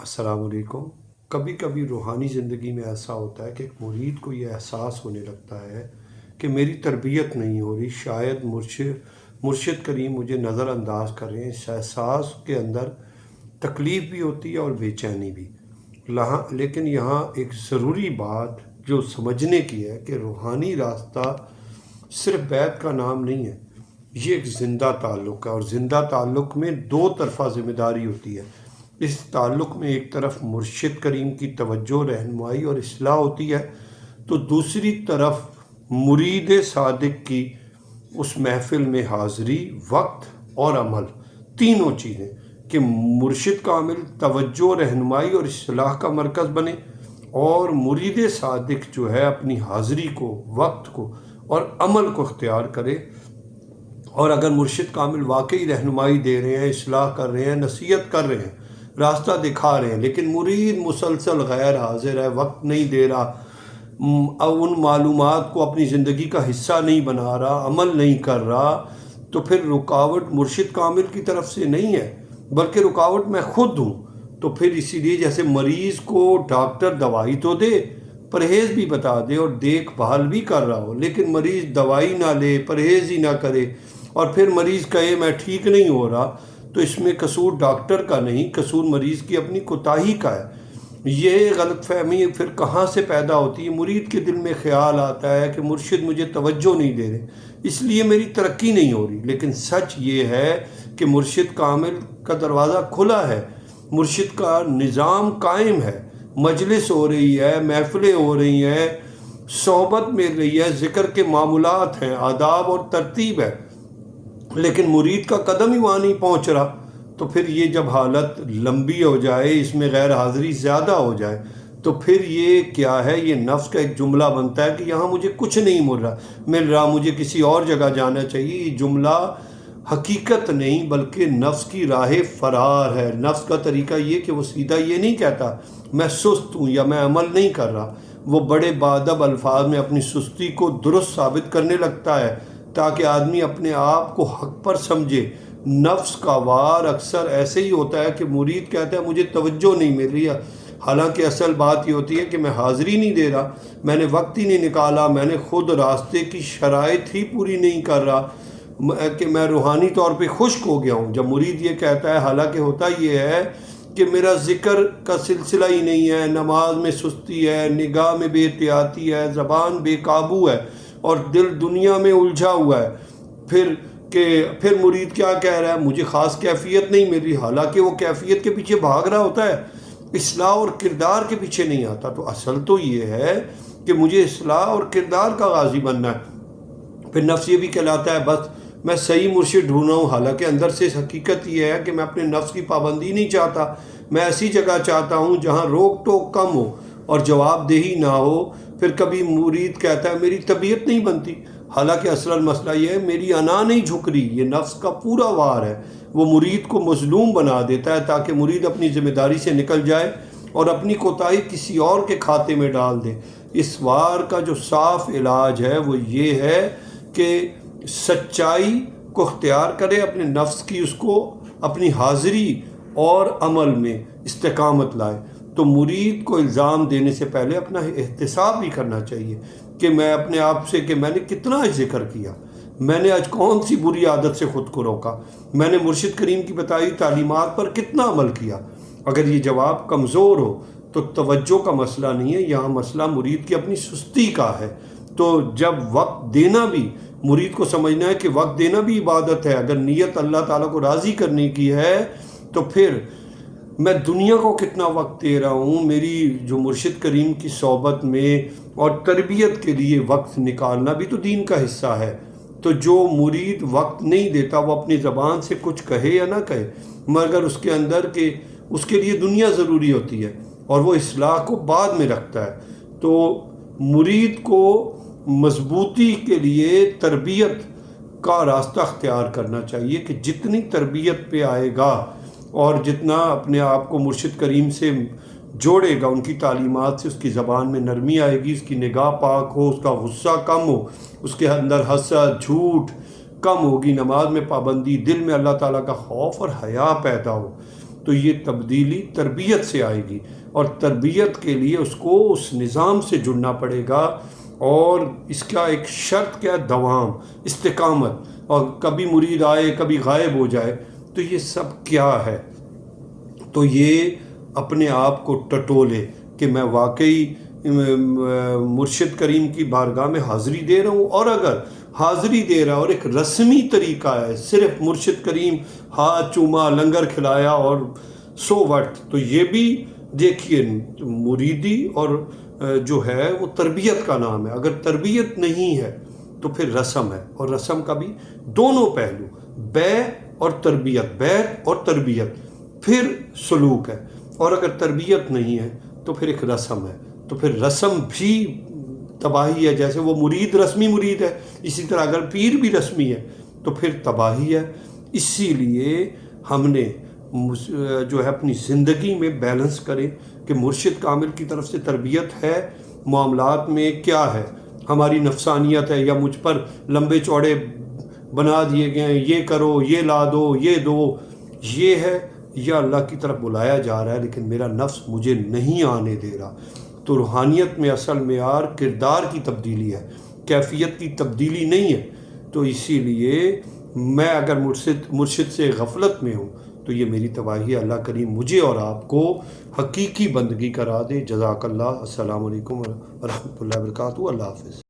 السلام علیکم۔ کبھی کبھی روحانی زندگی میں ایسا ہوتا ہے کہ ایک مرید کو یہ احساس ہونے لگتا ہے کہ میری تربیت نہیں ہو رہی، شاید مرشد کریم مجھے نظر انداز کر رہے ہیں۔ اس احساس کے اندر تکلیف بھی ہوتی ہے اور بے چینی بھی۔ لیکن یہاں ایک ضروری بات جو سمجھنے کی ہے کہ روحانی راستہ صرف بیت کا نام نہیں ہے، یہ ایک زندہ تعلق ہے، اور زندہ تعلق میں دو طرفہ ذمہ داری ہوتی ہے۔ اس تعلق میں ایک طرف مرشد کریم کی توجہ، رہنمائی اور اصلاح ہوتی ہے، تو دوسری طرف مرید صادق کی اس محفل میں حاضری، وقت اور عمل، تینوں چیزیں کہ مرشد کامل توجہ، رہنمائی اور اصلاح کا مرکز بنے، اور مرید صادق جو ہے اپنی حاضری کو، وقت کو اور عمل کو اختیار کرے۔ اور اگر مرشد کامل واقعی رہنمائی دے رہے ہیں، اصلاح کر رہے ہیں، نصیحت کر رہے ہیں، راستہ دکھا رہے ہیں، لیکن مرید مسلسل غیر حاضر ہے، وقت نہیں دے رہا، ان معلومات کو اپنی زندگی کا حصہ نہیں بنا رہا، عمل نہیں کر رہا، تو پھر رکاوٹ مرشد کامل کی طرف سے نہیں ہے، بلکہ رکاوٹ میں خود ہوں۔ تو پھر اسی لیے جیسے مریض کو ڈاکٹر دوائی تو دے، پرہیز بھی بتا دے اور دیکھ بھال بھی کر رہا ہو، لیکن مریض دوائی نہ لے، پرہیز ہی نہ کرے، اور پھر مریض کہے میں ٹھیک نہیں ہو رہا، تو اس میں قصور ڈاکٹر کا نہیں، قصور مریض کی اپنی کوتاہی کا ہے۔ یہ غلط فہمی پھر کہاں سے پیدا ہوتی ہے؟ مرید کے دل میں خیال آتا ہے کہ مرشد مجھے توجہ نہیں دے رہے، اس لیے میری ترقی نہیں ہو رہی۔ لیکن سچ یہ ہے کہ مرشد کامل کا دروازہ کھلا ہے، مرشد کا نظام قائم ہے، مجلس ہو رہی ہے، محفلیں ہو رہی ہیں، صحبت مل رہی ہے، ذکر کے معمولات ہیں، آداب اور ترتیب ہے، لیکن مرید کا قدم ہی وہاں نہیں پہنچ رہا۔ تو پھر یہ جب حالت لمبی ہو جائے، اس میں غیر حاضری زیادہ ہو جائے، تو پھر یہ کیا ہے؟ یہ نفس کا ایک جملہ بنتا ہے کہ یہاں مجھے کچھ نہیں مل رہا، مجھے کسی اور جگہ جانا چاہیے۔ یہ جملہ حقیقت نہیں بلکہ نفس کی راہ فرار ہے۔ نفس کا طریقہ یہ کہ وہ سیدھا یہ نہیں کہتا میں سست ہوں یا میں عمل نہیں کر رہا، وہ بڑے بادب الفاظ میں اپنی سستی کو درست ثابت کرنے لگتا ہے تاکہ آدمی اپنے آپ کو حق پر سمجھے۔ نفس کا وار اکثر ایسے ہی ہوتا ہے کہ مرید کہتا ہے مجھے توجہ نہیں مل رہی ہے، حالانکہ اصل بات یہ ہوتی ہے کہ میں حاضری نہیں دے رہا، میں نے وقت ہی نہیں نکالا، میں نے خود راستے کی شرائط ہی پوری نہیں کر رہا، کہ میں روحانی طور پہ خشک ہو گیا ہوں۔ جب مرید یہ کہتا ہے، حالانکہ ہوتا یہ ہے کہ میرا ذکر کا سلسلہ ہی نہیں ہے، نماز میں سستی ہے، نگاہ میں بے احتیاطی ہے، زبان بے قابو ہے اور دل دنیا میں الجھا ہوا ہے، پھر مرید کیا کہہ رہا ہے؟ مجھے خاص کیفیت نہیں مل رہی، حالانکہ وہ کیفیت کے پیچھے بھاگ رہا ہوتا ہے، اصلاح اور کردار کے پیچھے نہیں آتا۔ تو اصل تو یہ ہے کہ مجھے اصلاح اور کردار کا غازی بننا ہے۔ پھر نفس یہ بھی کہلاتا ہے بس میں صحیح مرشد ڈھونڈ رہا ہوں، حالانکہ اندر سے حقیقت یہ ہے کہ میں اپنے نفس کی پابندی نہیں چاہتا، میں ایسی جگہ چاہتا ہوں جہاں روک ٹوک کم ہو اور جواب دہی نہ ہو۔ پھر کبھی مرید کہتا ہے میری طبیعت نہیں بنتی، حالانکہ اصل مسئلہ یہ ہے میری انا نہیں جھک رہی۔ یہ نفس کا پورا وار ہے، وہ مرید کو مظلوم بنا دیتا ہے تاکہ مرید اپنی ذمہ داری سے نکل جائے اور اپنی کوتاہی کسی اور کے کھاتے میں ڈال دے۔ اس وار کا جو صاف علاج ہے وہ یہ ہے کہ سچائی کو اختیار کرے، اپنے نفس کی اس کو اپنی حاضری اور عمل میں استقامت لائے۔ تو مرید کو الزام دینے سے پہلے اپنا احتساب بھی کرنا چاہیے کہ میں اپنے آپ سے کہ میں نے کتنا ذکر کیا، میں نے آج کون سی بری عادت سے خود کو روکا، میں نے مرشد کریم کی بتائی تعلیمات پر کتنا عمل کیا۔ اگر یہ جواب کمزور ہو تو توجہ کا مسئلہ نہیں ہے، یہاں مسئلہ مرید کی اپنی سستی کا ہے۔ تو جب وقت دینا بھی، مرید کو سمجھنا ہے کہ وقت دینا بھی عبادت ہے، اگر نیت اللہ تعالیٰ کو راضی کرنے کی ہے تو پھر میں دنیا کو کتنا وقت دے رہا ہوں، میری جو مرشد کریم کی صحبت میں اور تربیت کے لیے وقت نکالنا بھی تو دین کا حصہ ہے۔ تو جو مرید وقت نہیں دیتا وہ اپنی زبان سے کچھ کہے یا نہ کہے، مگر اس کے اندر کہ اس کے لیے دنیا ضروری ہوتی ہے اور وہ اصلاح کو بعد میں رکھتا ہے۔ تو مرید کو مضبوطی کے لیے تربیت کا راستہ اختیار کرنا چاہیے کہ جتنی تربیت پہ آئے گا اور جتنا اپنے آپ کو مرشد کریم سے جوڑے گا، ان کی تعلیمات سے، اس کی زبان میں نرمی آئے گی، اس کی نگاہ پاک ہو، اس کا غصہ کم ہو، اس کے اندر حسد، جھوٹ کم ہوگی، نماز میں پابندی، دل میں اللہ تعالیٰ کا خوف اور حیا پیدا ہو، تو یہ تبدیلی تربیت سے آئے گی، اور تربیت کے لیے اس کو اس نظام سے جڑنا پڑے گا، اور اس کا ایک شرط کیا، دوام، استقامت، اور کبھی مرید آئے کبھی غائب ہو جائے تو یہ سب کیا ہے؟ تو یہ اپنے آپ کو ٹٹولے کہ میں واقعی مرشد کریم کی بارگاہ میں حاضری دے رہا ہوں، اور اگر حاضری دے رہا اور ایک رسمی طریقہ ہے، صرف مرشد کریم ہاتھ چوما، لنگر کھلایا اور سو وقت، تو یہ بھی دیکھیے مریدی اور جو ہے وہ تربیت کا نام ہے۔ اگر تربیت نہیں ہے تو پھر رسم ہے، اور رسم کا بھی دونوں پہلو، بیع اور تربیت، بیعت اور تربیت، پھر سلوک ہے، اور اگر تربیت نہیں ہے تو پھر ایک رسم ہے، تو پھر رسم بھی تباہی ہے۔ جیسے وہ مرید رسمی مرید ہے، اسی طرح اگر پیر بھی رسمی ہے تو پھر تباہی ہے۔ اسی لیے ہم نے جو ہے اپنی زندگی میں بیلنس کریں کہ مرشد کامل کی طرف سے تربیت ہے، معاملات میں کیا ہے، ہماری نفسانیت ہے، یا مجھ پر لمبے چوڑے بنا دیے گئے ہیں، یہ کرو، یہ لا دو، یہ دو، یہ ہے، یا اللہ کی طرف بلایا جا رہا ہے لیکن میرا نفس مجھے نہیں آنے دے رہا۔ تو روحانیت میں اصل معیار کردار کی تبدیلی ہے، کیفیت کی تبدیلی نہیں ہے۔ تو اسی لیے میں اگر مرشد سے غفلت میں ہوں تو یہ میری تباہی ہے۔ اللہ کریم مجھے اور آپ کو حقیقی بندگی کرا دے۔ جزاک اللہ۔ السلام علیکم ورحمۃ اللہ وبرکاتہ۔ اللہ حافظ۔